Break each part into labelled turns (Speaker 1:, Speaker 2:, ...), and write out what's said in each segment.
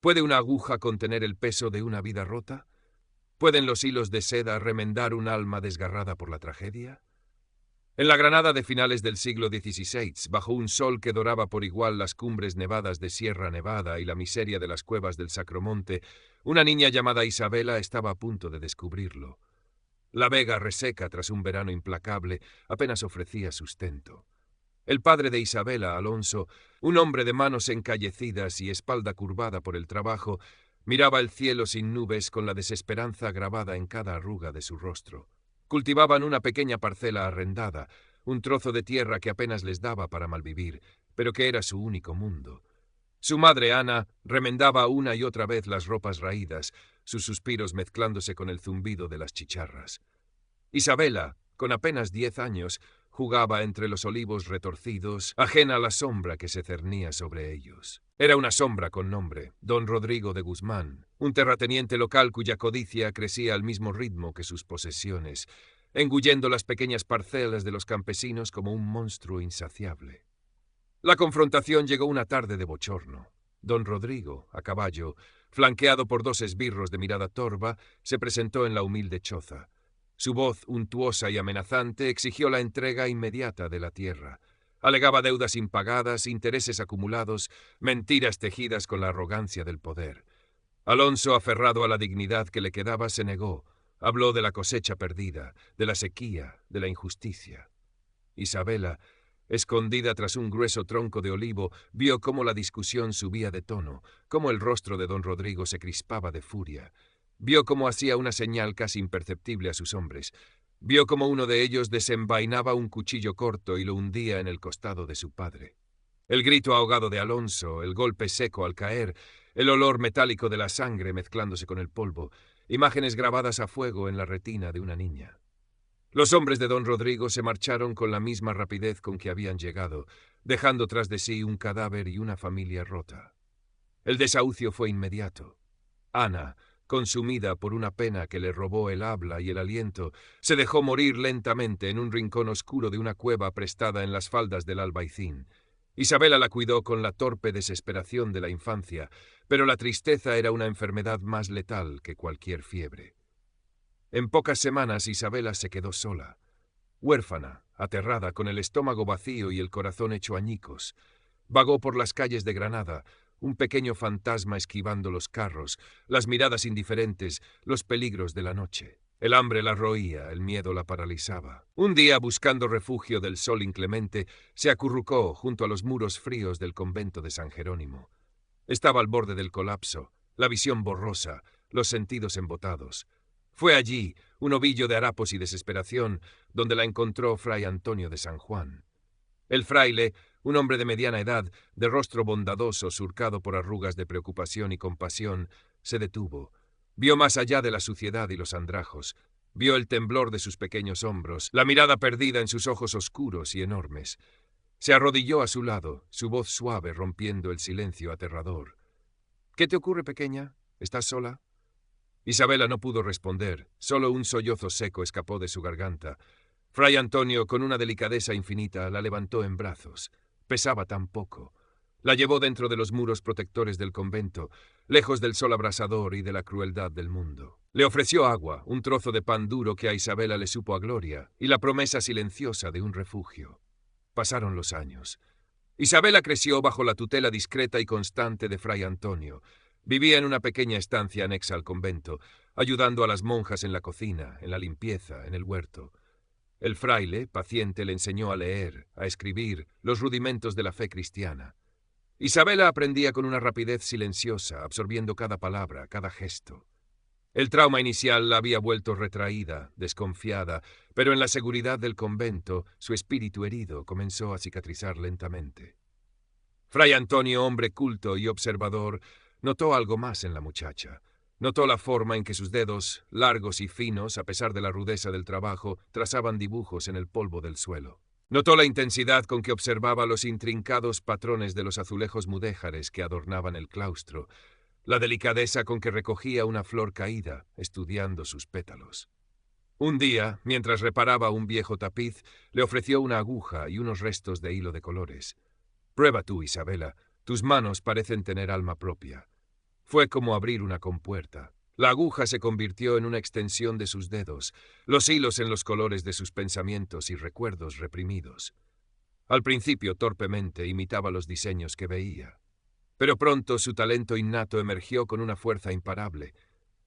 Speaker 1: ¿Puede una aguja contener el peso de una vida rota? ¿Pueden los hilos de seda remendar un alma desgarrada por la tragedia? En la Granada de finales del siglo XVI, bajo un sol que doraba por igual las cumbres nevadas de Sierra Nevada y la miseria de las cuevas del Sacromonte, una niña llamada Isabela estaba a punto de descubrirlo. La vega reseca tras un verano implacable apenas ofrecía sustento. El padre de Isabela, Alonso, un hombre de manos encallecidas y espalda curvada por el trabajo, miraba el cielo sin nubes con la desesperanza grabada en cada arruga de su rostro. Cultivaban una pequeña parcela arrendada, un trozo de tierra que apenas les daba para malvivir, pero que era su único mundo. Su madre, Ana, remendaba una y otra vez las ropas raídas, sus suspiros mezclándose con el zumbido de las chicharras. Isabela, con apenas 10 años, jugaba entre los olivos retorcidos, ajena a la sombra que se cernía sobre ellos. Era una sombra con nombre, don Rodrigo de Guzmán, un terrateniente local cuya codicia crecía al mismo ritmo que sus posesiones, engullendo las pequeñas parcelas de los campesinos como un monstruo insaciable. La confrontación llegó una tarde de bochorno. Don Rodrigo, a caballo, flanqueado por 2 esbirros de mirada torva, se presentó en la humilde choza. Su voz, untuosa y amenazante, exigió la entrega inmediata de la tierra. Alegaba deudas impagadas, intereses acumulados, mentiras tejidas con la arrogancia del poder. Alonso, aferrado a la dignidad que le quedaba, se negó. Habló de la cosecha perdida, de la sequía, de la injusticia. Isabela, escondida tras un grueso tronco de olivo, vio cómo la discusión subía de tono, cómo el rostro de don Rodrigo se crispaba de furia. Vio cómo hacía una señal casi imperceptible a sus hombres. Vio cómo uno de ellos desenvainaba un cuchillo corto y lo hundía en el costado de su padre. El grito ahogado de Alonso, el golpe seco al caer, el olor metálico de la sangre mezclándose con el polvo, imágenes grabadas a fuego en la retina de una niña. Los hombres de don Rodrigo se marcharon con la misma rapidez con que habían llegado, dejando tras de sí un cadáver y una familia rota. El desahucio fue inmediato. Ana, consumida por una pena que le robó el habla y el aliento, se dejó morir lentamente en un rincón oscuro de una cueva prestada en las faldas del Albaicín. Isabela la cuidó con la torpe desesperación de la infancia, pero la tristeza era una enfermedad más letal que cualquier fiebre. En pocas semanas Isabela se quedó sola, huérfana, aterrada, con el estómago vacío y el corazón hecho añicos. Vagó por las calles de Granada, un pequeño fantasma esquivando los carros, las miradas indiferentes, los peligros de la noche. El hambre la roía, el miedo la paralizaba. Un día, buscando refugio del sol inclemente, se acurrucó junto a los muros fríos del convento de San Jerónimo. Estaba al borde del colapso, la visión borrosa, los sentidos embotados. Fue allí, un ovillo de harapos y desesperación, donde la encontró fray Antonio de San Juan. El fraile, un hombre de mediana edad, de rostro bondadoso surcado por arrugas de preocupación y compasión, se detuvo. Vio más allá de la suciedad y los andrajos. Vio el temblor de sus pequeños hombros, la mirada perdida en sus ojos oscuros y enormes. Se arrodilló a su lado, su voz suave rompiendo el silencio aterrador. «¿Qué te ocurre, pequeña? ¿Estás sola?» Isabela no pudo responder, solo un sollozo seco escapó de su garganta. Fray Antonio, con una delicadeza infinita, la levantó en brazos. Pesaba tan poco. La llevó dentro de los muros protectores del convento, lejos del sol abrasador y de la crueldad del mundo. Le ofreció agua, un trozo de pan duro que a Isabela le supo a gloria, y la promesa silenciosa de un refugio. Pasaron los años. Isabela creció bajo la tutela discreta y constante de Fray Antonio. Vivía en una pequeña estancia anexa al convento, ayudando a las monjas en la cocina, en la limpieza, en el huerto. El fraile, paciente, le enseñó a leer, a escribir, los rudimentos de la fe cristiana. Isabela aprendía con una rapidez silenciosa, absorbiendo cada palabra, cada gesto. El trauma inicial la había vuelto retraída, desconfiada, pero en la seguridad del convento, su espíritu herido comenzó a cicatrizar lentamente. Fray Antonio, hombre culto y observador, notó algo más en la muchacha. Notó la forma en que sus dedos, largos y finos, a pesar de la rudeza del trabajo, trazaban dibujos en el polvo del suelo. Notó la intensidad con que observaba los intrincados patrones de los azulejos mudéjares que adornaban el claustro, la delicadeza con que recogía una flor caída, estudiando sus pétalos. Un día, mientras reparaba un viejo tapiz, le ofreció una aguja y unos restos de hilo de colores. «Prueba tú, Isabela, tus manos parecen tener alma propia». Fue como abrir una compuerta. La aguja se convirtió en una extensión de sus dedos, los hilos en los colores de sus pensamientos y recuerdos reprimidos. Al principio, torpemente, imitaba los diseños que veía. Pero pronto su talento innato emergió con una fuerza imparable.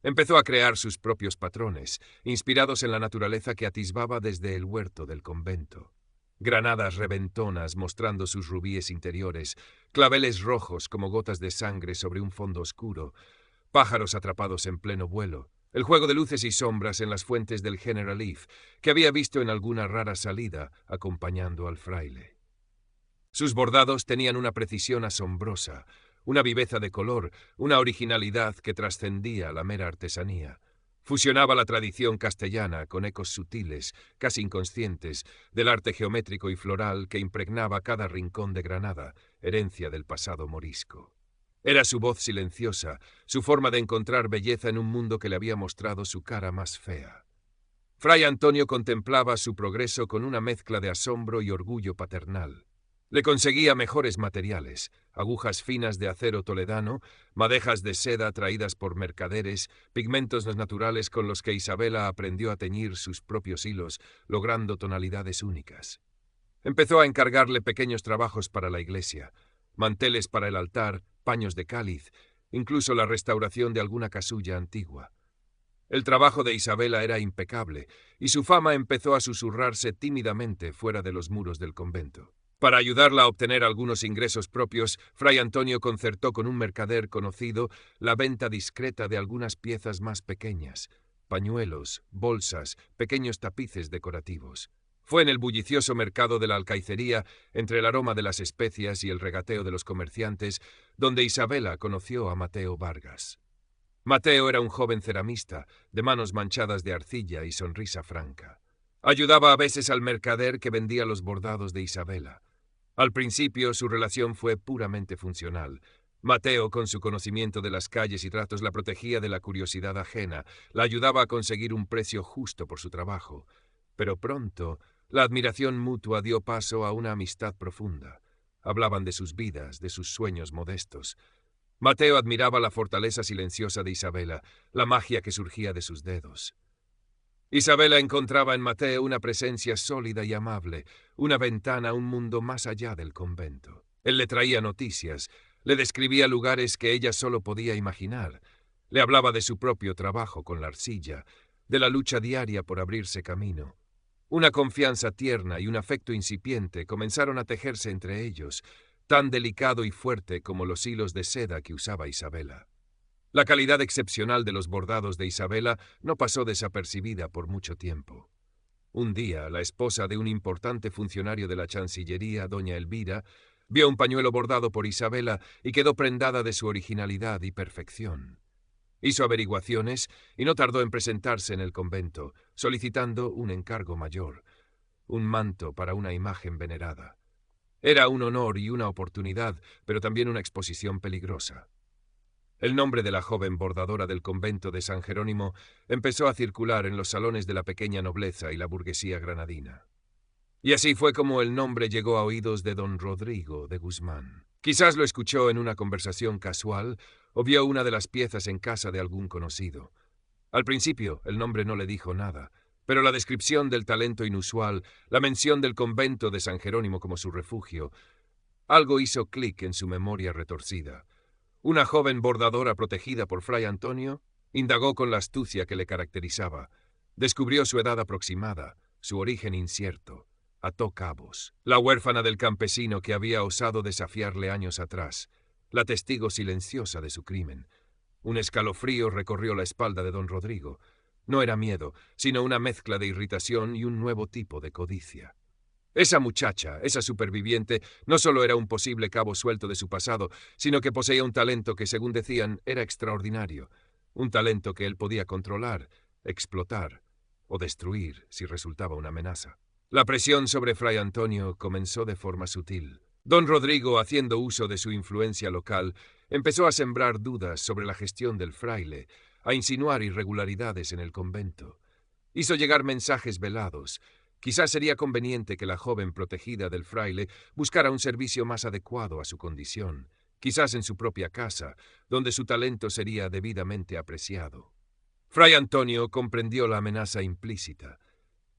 Speaker 1: Empezó a crear sus propios patrones, inspirados en la naturaleza que atisbaba desde el huerto del convento. Granadas reventonas mostrando sus rubíes interiores, claveles rojos como gotas de sangre sobre un fondo oscuro, pájaros atrapados en pleno vuelo, el juego de luces y sombras en las fuentes del General Leaf, que había visto en alguna rara salida acompañando al fraile. Sus bordados tenían una precisión asombrosa, una viveza de color, una originalidad que trascendía la mera artesanía. Fusionaba la tradición castellana con ecos sutiles, casi inconscientes, del arte geométrico y floral que impregnaba cada rincón de Granada, herencia del pasado morisco. Era su voz silenciosa, su forma de encontrar belleza en un mundo que le había mostrado su cara más fea. Fray Antonio contemplaba su progreso con una mezcla de asombro y orgullo paternal. Le conseguía mejores materiales, agujas finas de acero toledano, madejas de seda traídas por mercaderes, pigmentos naturales con los que Isabela aprendió a teñir sus propios hilos, logrando tonalidades únicas. Empezó a encargarle pequeños trabajos para la iglesia, manteles para el altar, paños de cáliz, incluso la restauración de alguna casulla antigua. El trabajo de Isabela era impecable, y su fama empezó a susurrarse tímidamente fuera de los muros del convento. Para ayudarla a obtener algunos ingresos propios, Fray Antonio concertó con un mercader conocido la venta discreta de algunas piezas más pequeñas, pañuelos, bolsas, pequeños tapices decorativos. Fue en el bullicioso mercado de la alcaicería, entre el aroma de las especias y el regateo de los comerciantes, donde Isabela conoció a Mateo Vargas. Mateo era un joven ceramista, de manos manchadas de arcilla y sonrisa franca. Ayudaba a veces al mercader que vendía los bordados de Isabela. Al principio su relación fue puramente funcional. Mateo, con su conocimiento de las calles y tratos, la protegía de la curiosidad ajena, la ayudaba a conseguir un precio justo por su trabajo. Pero pronto, la admiración mutua dio paso a una amistad profunda. Hablaban de sus vidas, de sus sueños modestos. Mateo admiraba la fortaleza silenciosa de Isabela, la magia que surgía de sus dedos. Isabela encontraba en Mateo una presencia sólida y amable, una ventana a un mundo más allá del convento. Él le traía noticias, le describía lugares que ella solo podía imaginar, le hablaba de su propio trabajo con la arcilla, de la lucha diaria por abrirse camino. Una confianza tierna y un afecto incipiente comenzaron a tejerse entre ellos, tan delicado y fuerte como los hilos de seda que usaba Isabela. La calidad excepcional de los bordados de Isabela no pasó desapercibida por mucho tiempo. Un día, la esposa de un importante funcionario de la Chancillería, doña Elvira, vio un pañuelo bordado por Isabela y quedó prendada de su originalidad y perfección. Hizo averiguaciones y no tardó en presentarse en el convento, solicitando un encargo mayor, un manto para una imagen venerada. Era un honor y una oportunidad, pero también una exposición peligrosa. El nombre de la joven bordadora del convento de San Jerónimo empezó a circular en los salones de la pequeña nobleza y la burguesía granadina. Y así fue como el nombre llegó a oídos de don Rodrigo de Guzmán. Quizás lo escuchó en una conversación casual o vio una de las piezas en casa de algún conocido. Al principio, el nombre no le dijo nada, pero la descripción del talento inusual, la mención del convento de San Jerónimo como su refugio, algo hizo clic en su memoria retorcida. Una joven bordadora protegida por Fray Antonio indagó con la astucia que le caracterizaba. Descubrió su edad aproximada, su origen incierto. Ató cabos. La huérfana del campesino que había osado desafiarle años atrás. La testigo silenciosa de su crimen. Un escalofrío recorrió la espalda de don Rodrigo. No era miedo, sino una mezcla de irritación y un nuevo tipo de codicia. Esa muchacha, esa superviviente, no solo era un posible cabo suelto de su pasado, sino que poseía un talento que, según decían, era extraordinario. Un talento que él podía controlar, explotar o destruir si resultaba una amenaza. La presión sobre Fray Antonio comenzó de forma sutil. Don Rodrigo, haciendo uso de su influencia local, empezó a sembrar dudas sobre la gestión del fraile, a insinuar irregularidades en el convento. Hizo llegar mensajes velados. Quizás sería conveniente que la joven protegida del fraile buscara un servicio más adecuado a su condición. quizás en su propia casa, donde su talento sería debidamente apreciado. Fray Antonio comprendió la amenaza implícita.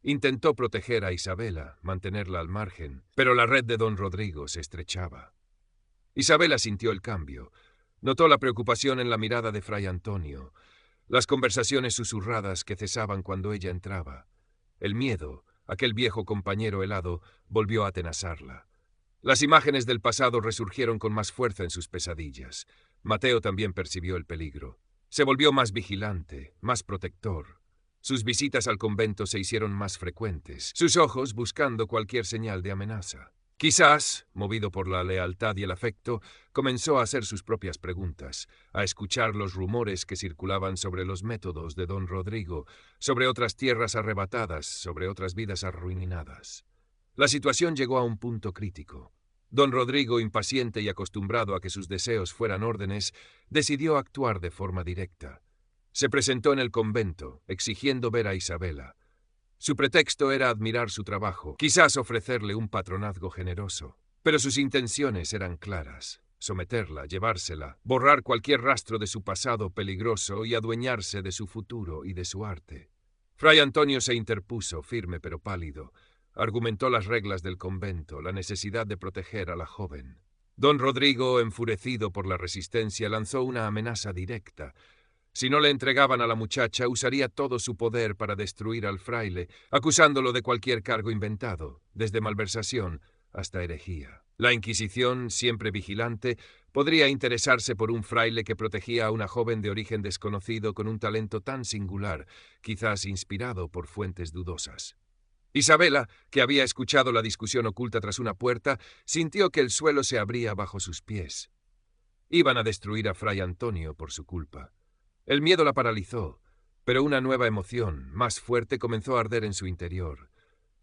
Speaker 1: Intentó proteger a Isabela, mantenerla al margen, pero la red de don Rodrigo se estrechaba. Isabela sintió el cambio. Notó la preocupación en la mirada de Fray Antonio, las conversaciones susurradas que cesaban cuando ella entraba. El miedo, aquel viejo compañero helado, volvió a atenazarla. Las imágenes del pasado resurgieron con más fuerza en sus pesadillas. Mateo también percibió el peligro. Se volvió más vigilante, más protector. Sus visitas al convento se hicieron más frecuentes, sus ojos buscando cualquier señal de amenaza. Quizás, movido por la lealtad y el afecto, comenzó a hacer sus propias preguntas, a escuchar los rumores que circulaban sobre los métodos de don Rodrigo, sobre otras tierras arrebatadas, sobre otras vidas arruinadas. La situación llegó a un punto crítico. Don Rodrigo, impaciente y acostumbrado a que sus deseos fueran órdenes, decidió actuar de forma directa. Se presentó en el convento, exigiendo ver a Isabela. Su pretexto era admirar su trabajo, quizás ofrecerle un patronazgo generoso. Pero sus intenciones eran claras: someterla, llevársela, borrar cualquier rastro de su pasado peligroso y adueñarse de su futuro y de su arte. Fray Antonio se interpuso, firme pero pálido. Argumentó las reglas del convento, la necesidad de proteger a la joven. Don Rodrigo, enfurecido por la resistencia, lanzó una amenaza directa. Si no le entregaban a la muchacha, usaría todo su poder para destruir al fraile, acusándolo de cualquier cargo inventado, desde malversación hasta herejía. La Inquisición, siempre vigilante, podría interesarse por un fraile que protegía a una joven de origen desconocido con un talento tan singular, quizás inspirado por fuentes dudosas. Isabela, que había escuchado la discusión oculta tras una puerta, sintió que el suelo se abría bajo sus pies. Iban a destruir a Fray Antonio por su culpa. El miedo la paralizó, pero una nueva emoción, más fuerte, comenzó a arder en su interior.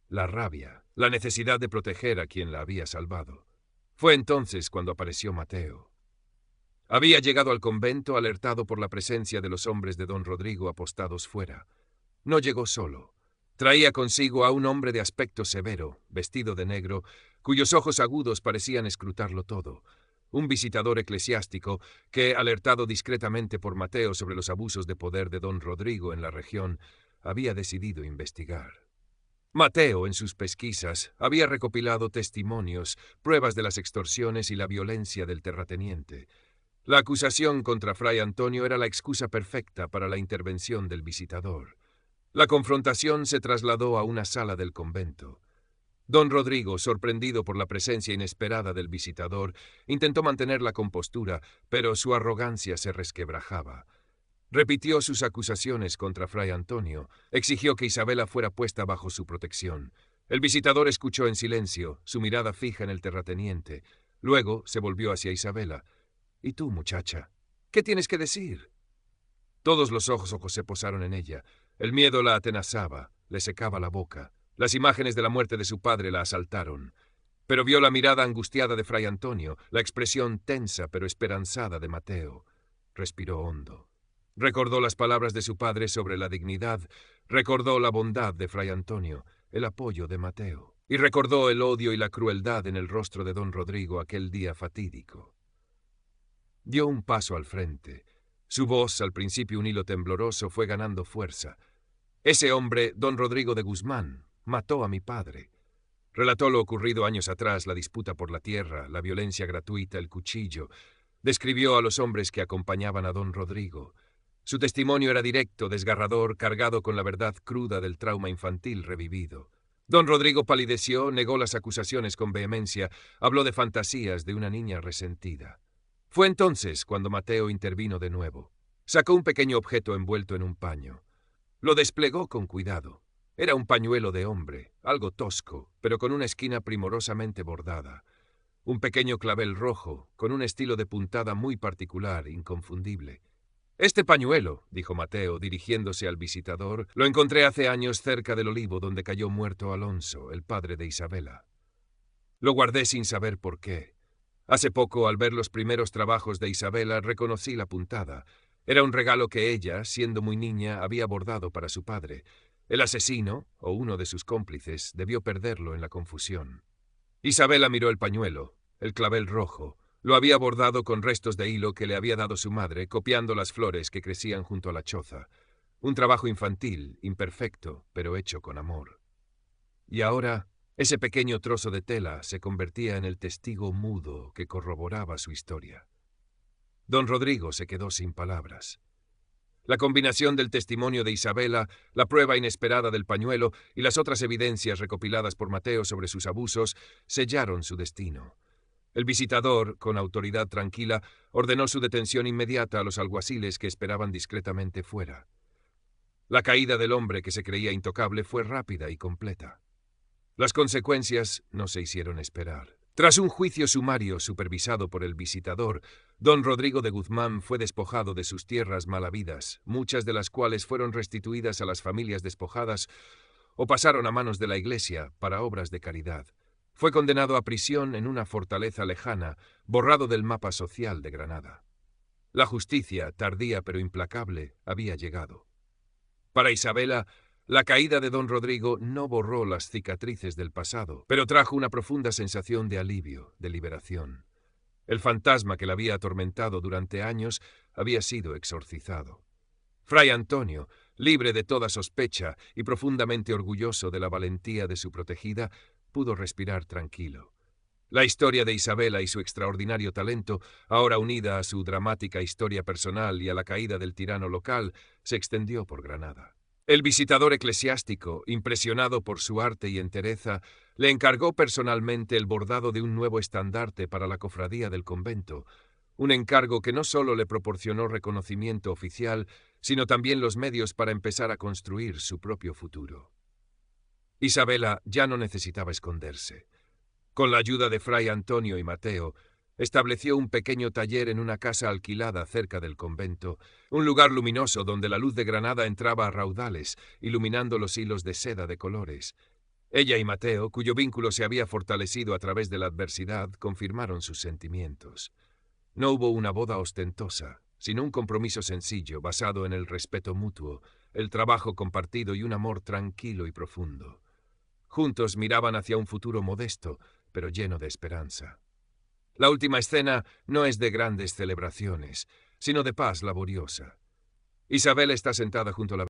Speaker 1: La rabia, la necesidad de proteger a quien la había salvado. Fue entonces cuando apareció Mateo. Había llegado al convento alertado por la presencia de los hombres de don Rodrigo apostados fuera. No llegó solo. Traía consigo a un hombre de aspecto severo, vestido de negro, cuyos ojos agudos parecían escrutarlo todo. Un visitador eclesiástico que, alertado discretamente por Mateo sobre los abusos de poder de don Rodrigo en la región, había decidido investigar. Mateo, en sus pesquisas, había recopilado testimonios, pruebas de las extorsiones y la violencia del terrateniente. La acusación contra Fray Antonio era la excusa perfecta para la intervención del visitador. La confrontación se trasladó a una sala del convento. Don Rodrigo, sorprendido por la presencia inesperada del visitador, intentó mantener la compostura, pero su arrogancia se resquebrajaba. Repitió sus acusaciones contra Fray Antonio, exigió que Isabela fuera puesta bajo su protección. El visitador escuchó en silencio, su mirada fija en el terrateniente. Luego se volvió hacia Isabela. «¿Y tú, muchacha? ¿Qué tienes que decir?» Todos los ojos se posaron en ella. El miedo la atenazaba, le secaba la boca. Las imágenes de la muerte de su padre la asaltaron. Pero vio la mirada angustiada de Fray Antonio, la expresión tensa pero esperanzada de Mateo. Respiró hondo. Recordó las palabras de su padre sobre la dignidad, recordó la bondad de Fray Antonio, el apoyo de Mateo, y recordó el odio y la crueldad en el rostro de don Rodrigo aquel día fatídico. Dio un paso al frente. Su voz, al principio un hilo tembloroso, fue ganando fuerza. «Ese hombre, don Rodrigo de Guzmán, mató a mi padre». Relató lo ocurrido años atrás, la disputa por la tierra, la violencia gratuita, el cuchillo. Describió a los hombres que acompañaban a don Rodrigo. Su testimonio era directo, desgarrador, cargado con la verdad cruda del trauma infantil revivido. Don Rodrigo palideció, negó las acusaciones con vehemencia, habló de fantasías de una niña resentida. Fue entonces cuando Mateo intervino de nuevo. Sacó un pequeño objeto envuelto en un paño. Lo desplegó con cuidado. Era un pañuelo de hombre, algo tosco, pero con una esquina primorosamente bordada. Un pequeño clavel rojo, con un estilo de puntada muy particular, inconfundible. «Este pañuelo», dijo Mateo, dirigiéndose al visitador, «lo encontré hace años cerca del olivo donde cayó muerto Alonso, el padre de Isabela. Lo guardé sin saber por qué. Hace poco, al ver los primeros trabajos de Isabela, reconocí la puntada. Era un regalo que ella, siendo muy niña, había bordado para su padre. El asesino, o uno de sus cómplices, debió perderlo en la confusión». Isabela miró el pañuelo, el clavel rojo. Lo había bordado con restos de hilo que le había dado su madre, copiando las flores que crecían junto a la choza. Un trabajo infantil, imperfecto, pero hecho con amor. Y ahora, ese pequeño trozo de tela se convertía en el testigo mudo que corroboraba su historia. Don Rodrigo se quedó sin palabras. La combinación del testimonio de Isabela, la prueba inesperada del pañuelo y las otras evidencias recopiladas por Mateo sobre sus abusos sellaron su destino. El visitador, con autoridad tranquila, ordenó su detención inmediata a los alguaciles que esperaban discretamente fuera. La caída del hombre que se creía intocable fue rápida y completa. Las consecuencias no se hicieron esperar. Tras un juicio sumario supervisado por el visitador, don Rodrigo de Guzmán fue despojado de sus tierras mal habidas, muchas de las cuales fueron restituidas a las familias despojadas o pasaron a manos de la Iglesia para obras de caridad. Fue condenado a prisión en una fortaleza lejana, borrado del mapa social de Granada. La justicia, tardía pero implacable, había llegado. Para Isabela, la caída de don Rodrigo no borró las cicatrices del pasado, pero trajo una profunda sensación de alivio, de liberación. El fantasma que la había atormentado durante años había sido exorcizado. Fray Antonio, libre de toda sospecha y profundamente orgulloso de la valentía de su protegida, pudo respirar tranquilo. La historia de Isabela y su extraordinario talento, ahora unida a su dramática historia personal y a la caída del tirano local, se extendió por Granada. El visitador eclesiástico, impresionado por su arte y entereza, le encargó personalmente el bordado de un nuevo estandarte para la cofradía del convento, un encargo que no solo le proporcionó reconocimiento oficial, sino también los medios para empezar a construir su propio futuro. Isabela ya no necesitaba esconderse. Con la ayuda de Fray Antonio y Mateo, estableció un pequeño taller en una casa alquilada cerca del convento, un lugar luminoso donde la luz de Granada entraba a raudales, iluminando los hilos de seda de colores. Ella y Mateo, cuyo vínculo se había fortalecido a través de la adversidad, confirmaron sus sentimientos. No hubo una boda ostentosa, sino un compromiso sencillo, basado en el respeto mutuo, el trabajo compartido y un amor tranquilo y profundo. Juntos miraban hacia un futuro modesto, pero lleno de esperanza. La última escena no es de grandes celebraciones, sino de paz laboriosa. Isabel está sentada junto a la